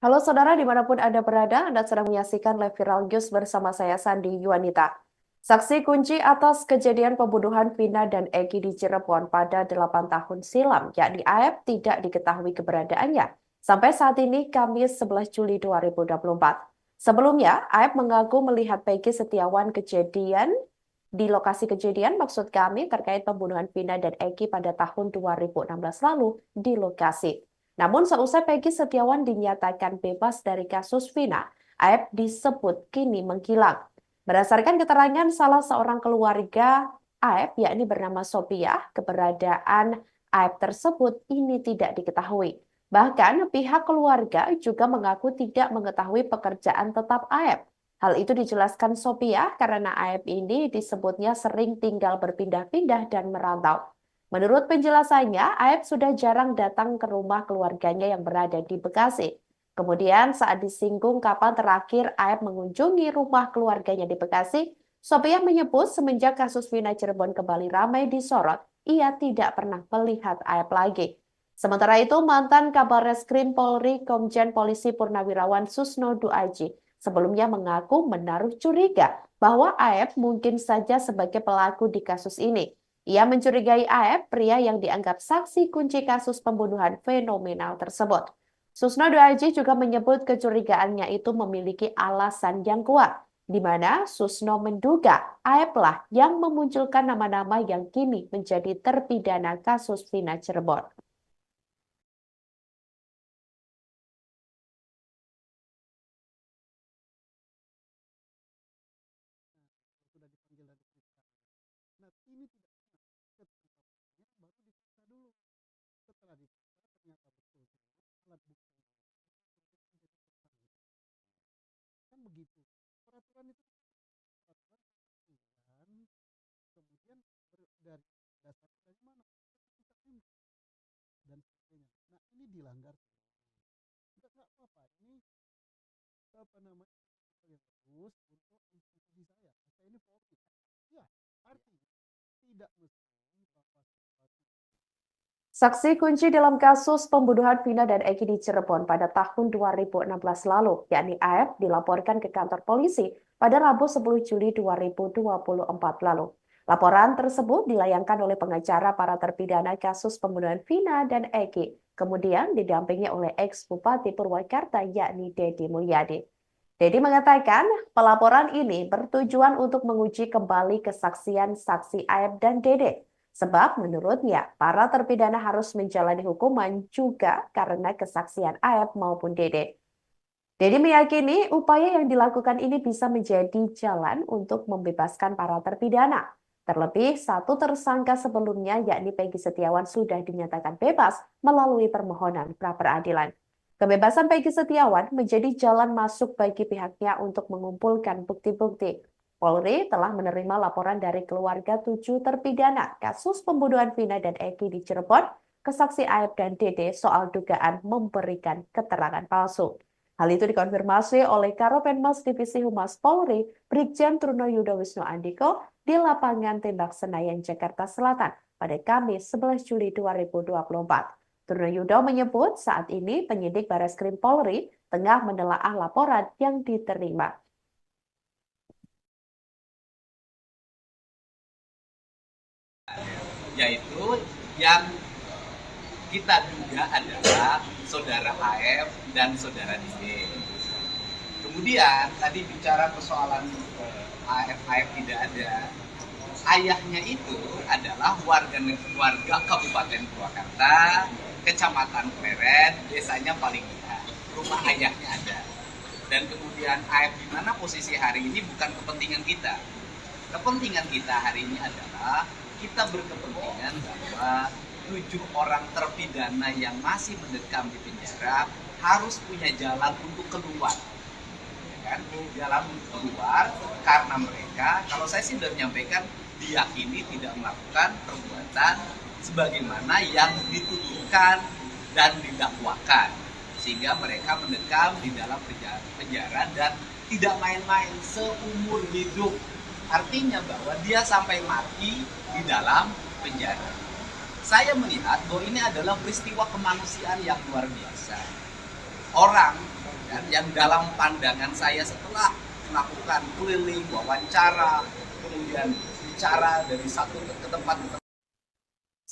Halo saudara, dimanapun Anda berada, Anda sedang menyaksikan live viral news bersama saya Sandi Yuanita. Saksi kunci atas kejadian pembunuhan Vina dan Egi di Cirebon pada 8 tahun silam, yakni AF, tidak diketahui keberadaannya. Sampai saat ini, Kamis 11 Juli 2024. Sebelumnya, AF mengaku melihat Peggy Setiawan di lokasi kejadian, maksud kami terkait pembunuhan Vina dan Egi pada tahun 2016 lalu di lokasi. Namun seusai Peggy Setiawan dinyatakan bebas dari kasus Vina, Aep disebut kini menghilang. Berdasarkan keterangan salah seorang keluarga Aep, yakni bernama Sophia, keberadaan Aep tersebut ini tidak diketahui. Bahkan pihak keluarga juga mengaku tidak mengetahui pekerjaan tetap Aep. Hal itu dijelaskan Sophia karena Aep ini disebutnya sering tinggal berpindah-pindah dan merantau. Menurut penjelasannya, Aep sudah jarang datang ke rumah keluarganya yang berada di Bekasi. Kemudian saat disinggung kapan terakhir Aep mengunjungi rumah keluarganya di Bekasi, Sophia menyebut semenjak kasus Vina Cirebon kembali ramai disorot, ia tidak pernah melihat Aep lagi. Sementara itu, mantan Kabar Reskrim Polri Komjen Polisi Purnawirawan Susno Duaji sebelumnya mengaku menaruh curiga bahwa Aep mungkin saja sebagai pelaku di kasus ini. Ia mencurigai Aep, pria yang dianggap saksi kunci kasus pembunuhan fenomenal tersebut. Susno Duaji juga menyebut kecurigaannya itu memiliki alasan yang kuat, di mana Susno menduga Aep lah yang memunculkan nama-nama yang kini menjadi terpidana kasus Vina Cirebon. Sudah dipanggil dan diperiksa. Nah, ini tidak pernah. Ketika baru diperiksa dulu. Setelah diperiksa ternyata betul alat bukti yang menjadi tersangka. Kan begitu. Peraturan itu peraturan kemudian dari dasar dari mana? Dan sebagainya. Nah, ini dilanggar. Enggak apa-apa. Ini apa namanya? Yang terus untuk institusi saya. Saya ini Polri. Ya, artinya tidak mesti bahwa sesuatu. Saksi kunci dalam kasus pembunuhan Vina dan Eki di Cirebon pada tahun 2016 lalu, yakni AF, dilaporkan ke kantor polisi pada Rabu 10 Juli 2024 lalu. Laporan tersebut dilayangkan oleh pengacara para terpidana kasus pembunuhan Vina dan Eki, kemudian didampingi oleh ex-Bupati Purwakarta yakni Dedi Mulyadi. Dedi mengatakan pelaporan ini bertujuan untuk menguji kembali kesaksian saksi AF dan Dede. Sebab menurutnya, para terpidana harus menjalani hukuman juga karena kesaksian Aep maupun Dede. Dedi meyakini upaya yang dilakukan ini bisa menjadi jalan untuk membebaskan para terpidana. Terlebih, satu tersangka sebelumnya yakni Peggy Setiawan sudah dinyatakan bebas melalui permohonan pra-peradilan. Kebebasan Peggy Setiawan menjadi jalan masuk bagi pihaknya untuk mengumpulkan bukti-bukti. Polri telah menerima laporan dari keluarga 7 terpidana kasus pembunuhan Vina dan Eki di Cirebon ke saksi Aep dan Dede soal dugaan memberikan keterangan palsu. Hal itu dikonfirmasi oleh Karopenmas Divisi Humas Polri, Brigjen Truno Yudo Wisnu Andiko di lapangan Tembak Senayan, Jakarta Selatan pada Kamis 11 Juli 2024. Truno Yudo menyebut saat ini penyidik Bareskrim Polri tengah menelaah laporan yang diterima. Yaitu yang kita duga adalah saudara AF dan saudara Dede. Kemudian tadi bicara persoalan AF tidak ada. Ayahnya itu adalah warga Kabupaten Purwakarta, Kecamatan Pleret, desanya paling lihat. Rumah ayahnya ada. Dan kemudian AF di mana posisi hari ini bukan kepentingan kita. Kepentingan kita hari ini adalah kita berkepentingan bahwa 7 orang terpidana yang masih mendekam di penjara harus punya jalan untuk keluar, ya kan? Jalan untuk keluar karena mereka, kalau saya sih sudah menyampaikan, diyakini tidak melakukan perbuatan sebagaimana yang dituduhkan dan didakwakan, sehingga mereka mendekam di dalam penjara dan tidak main-main seumur hidup. Artinya bahwa dia sampai mati di dalam penjara. Saya melihat bahwa ini adalah peristiwa kemanusiaan yang luar biasa. Orang kan, yang dalam pandangan saya setelah melakukan keliling, wawancara, kemudian bicara dari satu ke tempat ke tempat.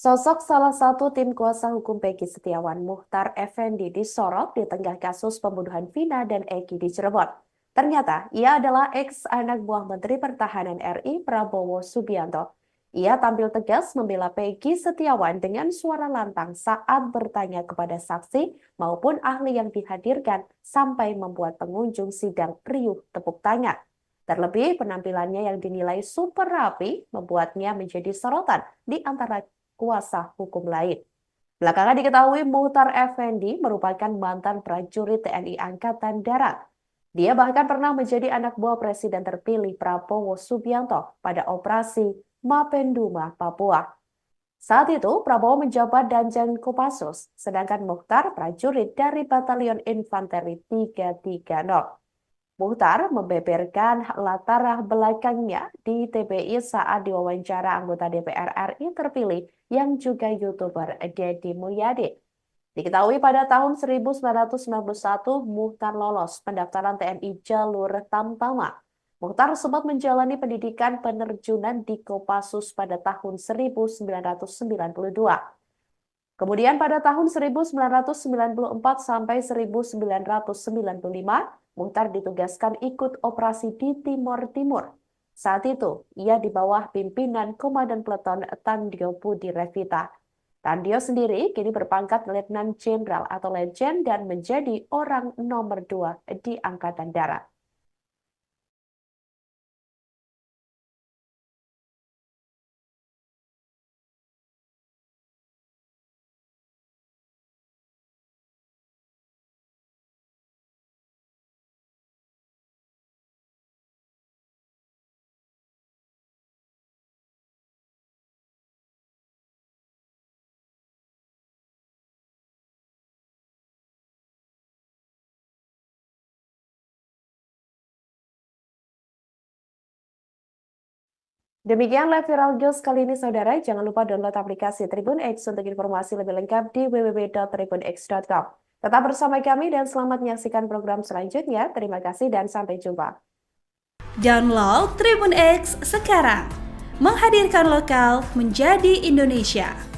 Sosok salah satu tim kuasa hukum Peggy Setiawan, Muchtar Effendi, disorot di tengah kasus pembunuhan Vina dan Eki di Cirebon. Ternyata ia adalah ex anak buah Menteri Pertahanan RI Prabowo Subianto. Ia tampil tegas membela Peggy Setiawan dengan suara lantang saat bertanya kepada saksi maupun ahli yang dihadirkan sampai membuat pengunjung sidang riuh tepuk tangan. Terlebih penampilannya yang dinilai super rapi membuatnya menjadi sorotan di antara kuasa hukum lain. Belakangan diketahui Muchtar Effendi merupakan mantan prajurit TNI Angkatan Darat. Dia bahkan pernah menjadi anak buah Presiden terpilih Prabowo Subianto pada operasi Mapenduma, Papua. Saat itu, Prabowo menjabat Danjen Kopassus, sedangkan Muchtar prajurit dari Batalion Infanteri 330. Muchtar membeberkan latar belakangnya di TPI saat diwawancara anggota DPR RI terpilih yang juga YouTuber Deddy Mulyadi. Diketahui pada tahun 1991 Muchtar lolos pendaftaran TNI jalur Tamtama. Muchtar sempat menjalani pendidikan penerjunan di Kopassus pada tahun 1992. Kemudian pada tahun 1994 sampai 1995, Muchtar ditugaskan ikut operasi di Timor Timur. Saat itu, ia di bawah pimpinan Komandan Peleton Tandio Budi Revita. Tandio sendiri kini berpangkat Letnan Jenderal atau Letjen dan menjadi orang nomor 2 di Angkatan Darat. Demikian live viral news kali ini, saudara. Jangan lupa download aplikasi Tribun X untuk informasi lebih lengkap di www.tribunx.com. Tetap bersama kami dan selamat menyaksikan program selanjutnya. Terima kasih dan sampai jumpa. Download Tribun X sekarang, menghadirkan lokal menjadi Indonesia.